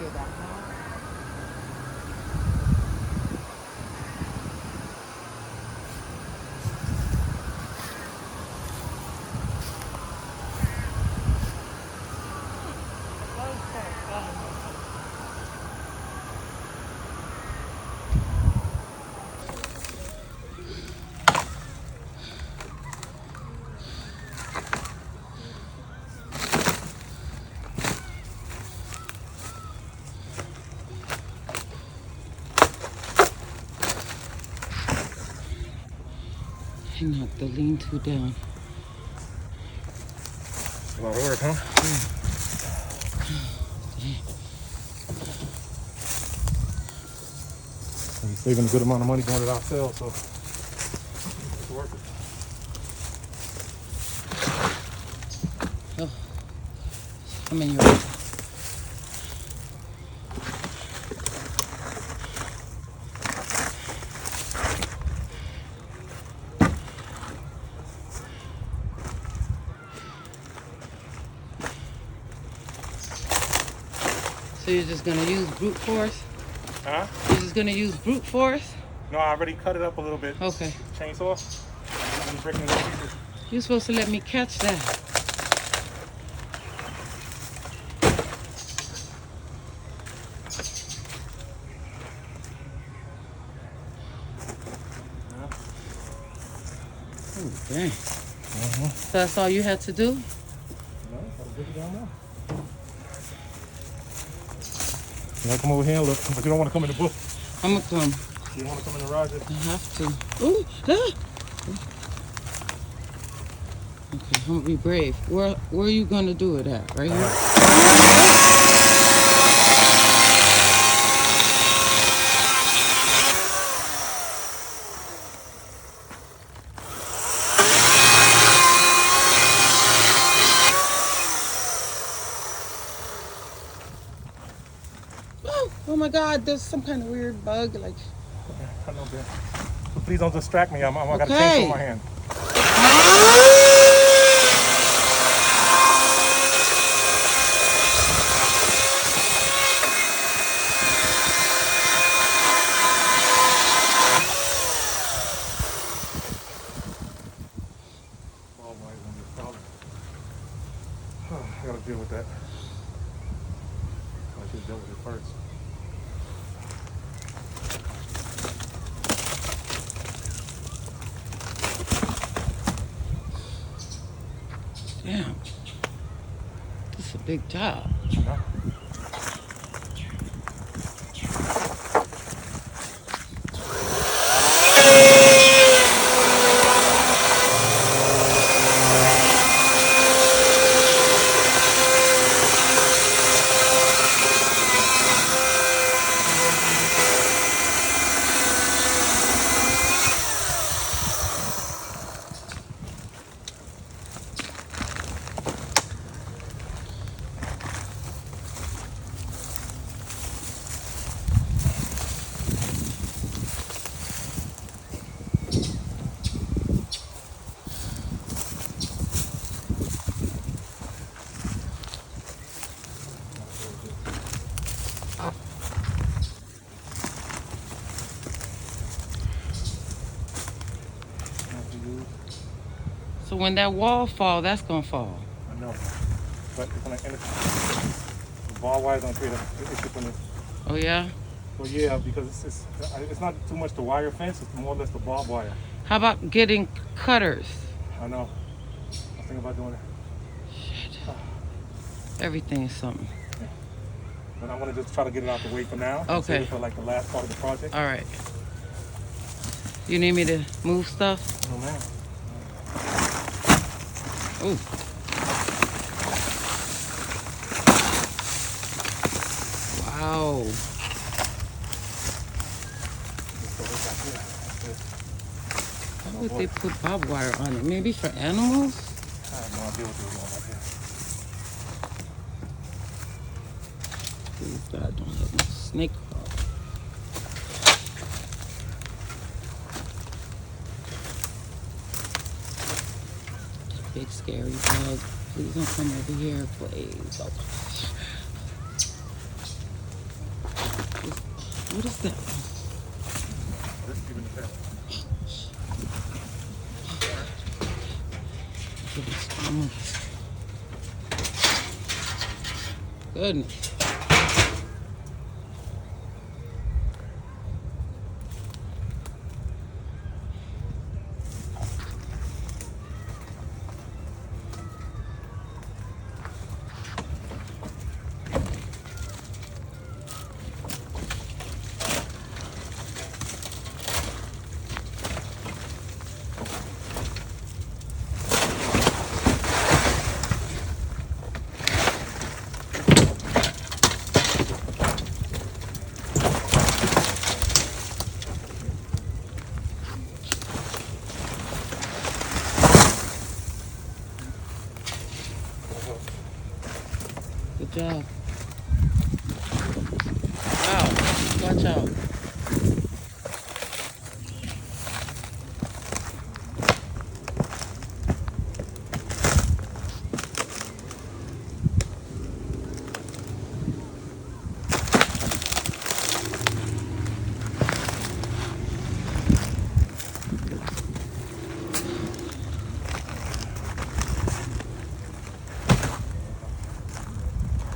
hear that now? He knocked the lean-to down. A lot of work, huh? We're saving a good amount of money doing it ourselves, so it's worth it. Oh, I'm in your. So you're just gonna use brute force? Huh? You're just gonna use brute force? No, I already cut it up a little bit. Okay. Chainsaw. I'm breaking it up pieces. You're supposed to let me catch that. Oh, dang. So that's all you had to do? No, gotta dig it down there. You gotta come over here and look, but you don't want to come in the book. I'm gonna come. You don't want to come in the garage. I have to. Ooh, ah. Okay, I'm gonna be brave. Where are you gonna do it at? Right here? Oh my God, there's some kind of weird bug. Like. I know, Ben. So please don't distract me. I got a chainsaw in my hand. I gotta deal with that. I should have dealt with it first. Damn. This is a big job. Yeah. So when that wall fall, that's gonna fall. I know, but it's gonna end. The ball wire is gonna create an issue for me. Oh yeah. Well, yeah, because it's not too much the wire fence; it's more or less the barbed wire. How about getting cutters? I know. I was thinking about doing it. Shit. Everything is something. Yeah. But I want to just try to get it out the way for now. Okay. Save it for like the last part of the project. All right. You need me to move stuff? Oh man. Ooh. Wow. Why would they put barbed wire on it? Maybe for animals? I have no idea what they're doing right here. Please God, don't let no snake crawl. Big scary bug. Please don't come over here, please. Oh. What is that? This even the best. Goodness. Good job. Wow. Watch out.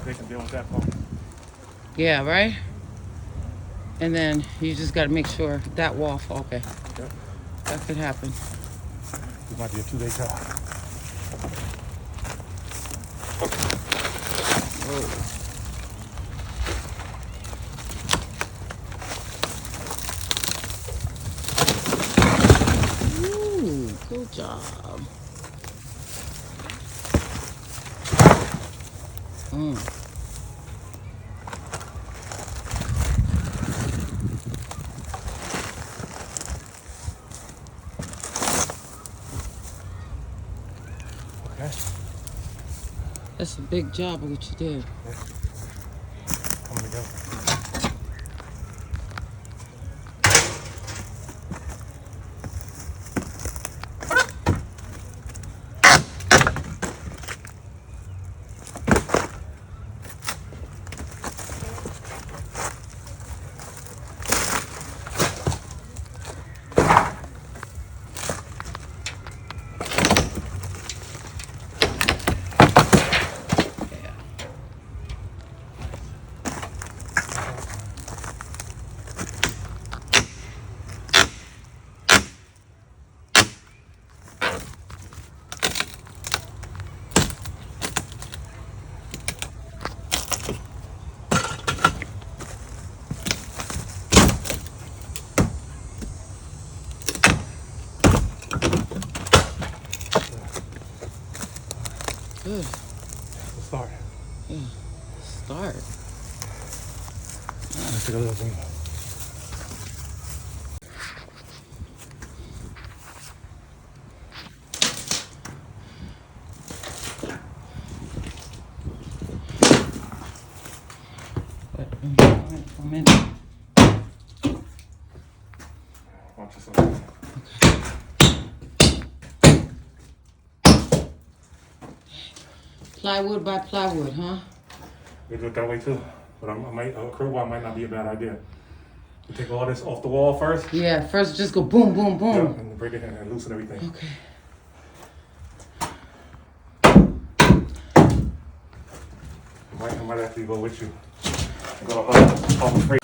They can deal with that part. Yeah, right? And then you just got to make sure that wall, okay. Yep. That could happen. This might be a 2-day job. Whoa. Ooh, good job. Okay. That's a big job of what you did. Yeah. Coming together. Good. Let's start. Yeah. Start. Let's take a little zoom. For a minute. Watch yourself. Plywood by plywood, huh? We do it that way too. But a crowbar might not be a bad idea. You take all this off the wall first. Yeah, first just go boom, boom, boom. Yep, and break it and loosen everything. Okay. I might actually go with you. Go off the frame.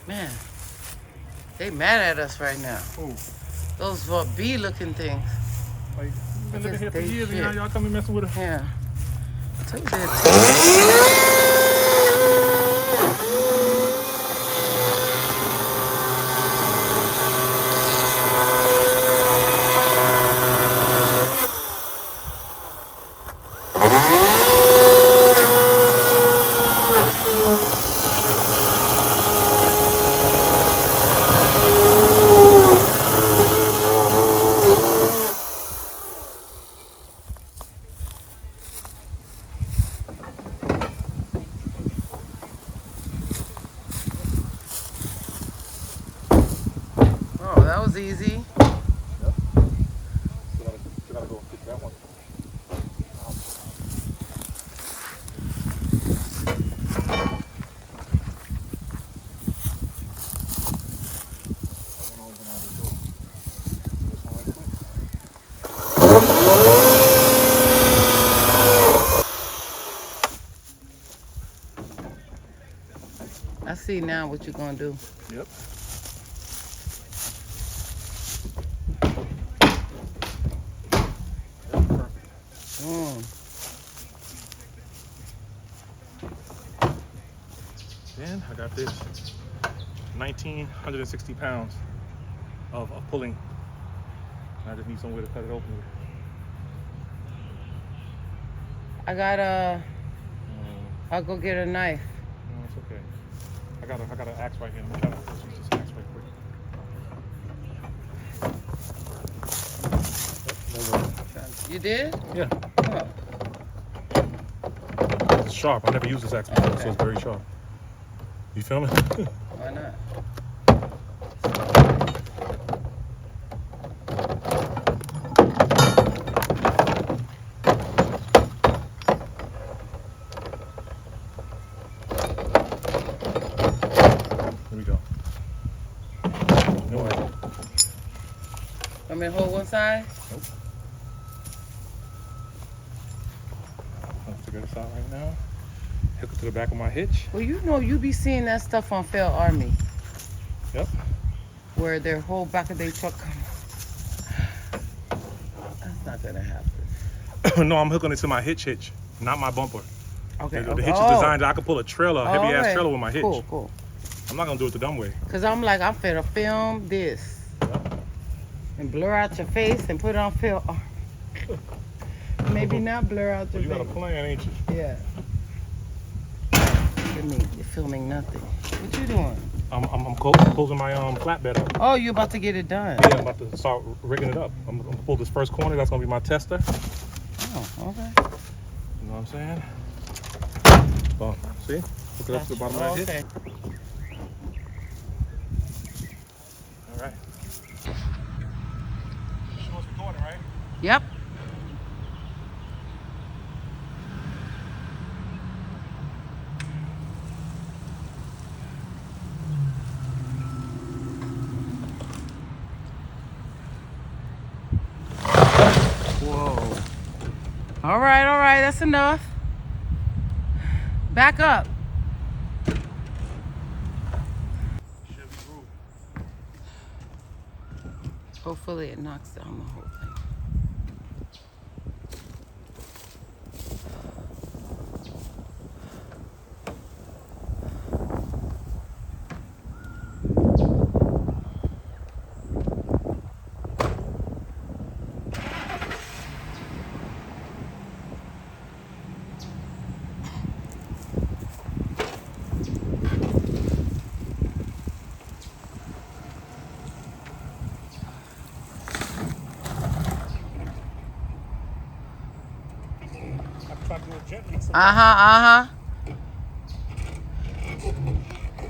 Man, they mad at us right now. Ooh. Those bee-looking things. Like, we've been living here for They years and shit. now y'all come and messing with us. Yeah. Took that. was easy. Yep. Still gotta go fix that one. I see now what you're gonna do. Yep. Then I got this 1,960 pounds of pulling. I just need somewhere to cut it open with. I'll go get a knife. No, it's okay. I got an axe right here. I'm gonna use this axe right quick. You did? Yeah. Oh. It's sharp. I never used this axe before, so it's very sharp. You feel me? Why not? Here we go. No way. Want me to hold one side? Nope. I'll figure this out right now. Hook it to the back of my hitch. Well, you know, you be seeing that stuff on Fail Army. Yep. Where their whole back of their truck comes. That's not gonna happen. No, I'm hooking it to my hitch, not my bumper. Okay. The hitch is designed that I can pull a trailer, a heavy ass trailer with my hitch. Cool. I'm not gonna do it the dumb way. Cause I'm like, I'm finna film this. And blur out your face and put it on film. Maybe not blur out your You got a face. plan, ain't you? Yeah. Look at me, you're filming nothing. What you doing? I'm closing my flatbed up. Oh, you about to get it done? Yeah, I'm about to start rigging it up. I'm gonna pull this first corner. That's gonna be my tester. Oh, okay. You know what I'm saying? Boom. See? Hook it up to the bottom of that hitch. All right. She was recording, right? Yep. Whoa. All right, that's enough. Back up. Hopefully it knocks down the whole thing.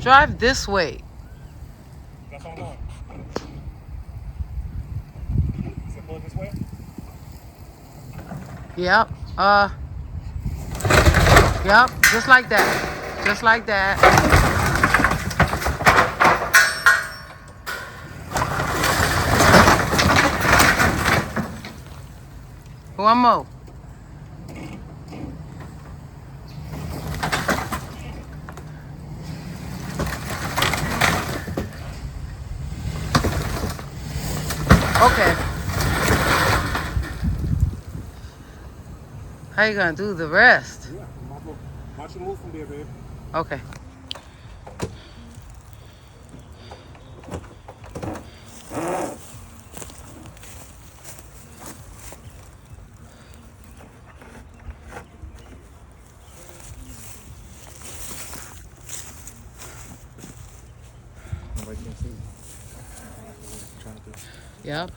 Drive this way. That's all I'm going. Is it pull it this way? Yep. Yep. Just like that. Just like that. One more. Okay. How you gonna do the rest? Yeah, watch you move from there, babe. Okay. Nobody can see. Trying to do. Yep.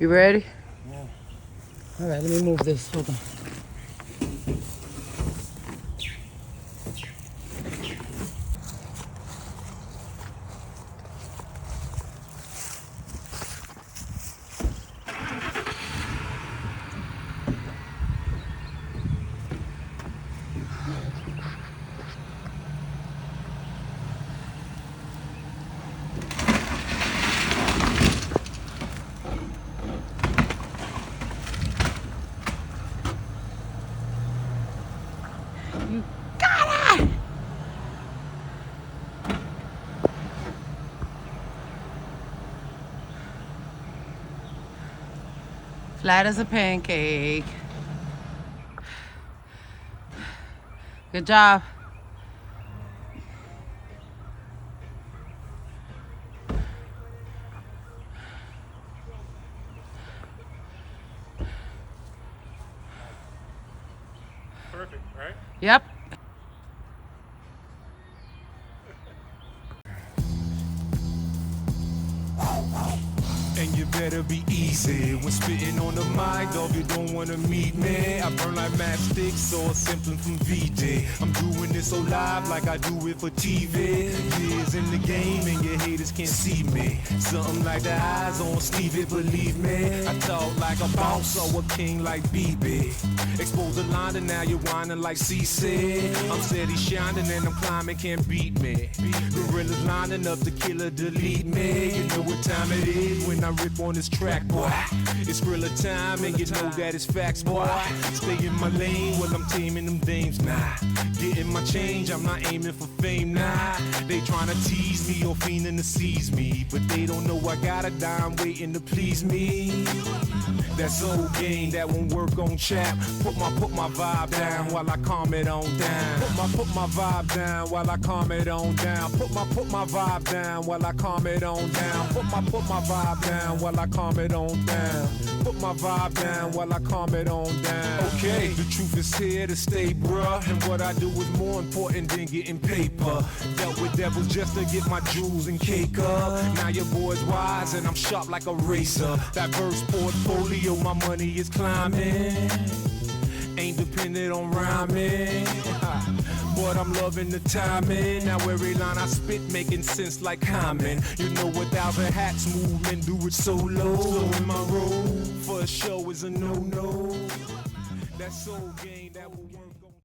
You ready? Yeah. All right, let me move this. Hold on. You got it! Flat as a pancake. Good job. Perfect, right? Yep. And you better be easy when spitting on the mic, dog. You don't wanna meet me. I burn like matchsticks or something from VJ. I'm doing this so live like I do it for TV. Years in the game and your haters can't see me. Something like the eyes on Stevie, believe me. I talk like a boss or a king like BB. Expose the line and now you're whining like CC. I'm steady shining and I'm climbing, can't beat me. Gorillas lining up to kill or delete me. You know what time it is when I rip on this track, boy. It's Skrilla time and you know that it's facts, boy. Stay in my lane while I'm taming them dames, nah. Getting my change, I'm not aiming for fame, nah. They tryna tease me or fiending to seize me, but they don't know I got a dime waiting to please me. That's old game, that won't work on chat. Put my vibe down while I calm it on down. Put my vibe down while I calm it on down. Put my vibe down while I calm it on down. Put my vibe down while I calm it on down. Put my vibe down while I calm it on down. Okay, the truth is here to stay, bruh. And what I do is more important than getting paper. Dealt with devils just to get my jewels and cake up. Now your boy's wise and I'm sharp like a razor. Diverse portfolio, my money is climbing. Ain't dependent on rhyming, but I'm loving the timing. Now every line I spit making sense like Common. You know, 1,000 hats movement, do it solo. So in my role for a show is a no-no. That soul game that will work.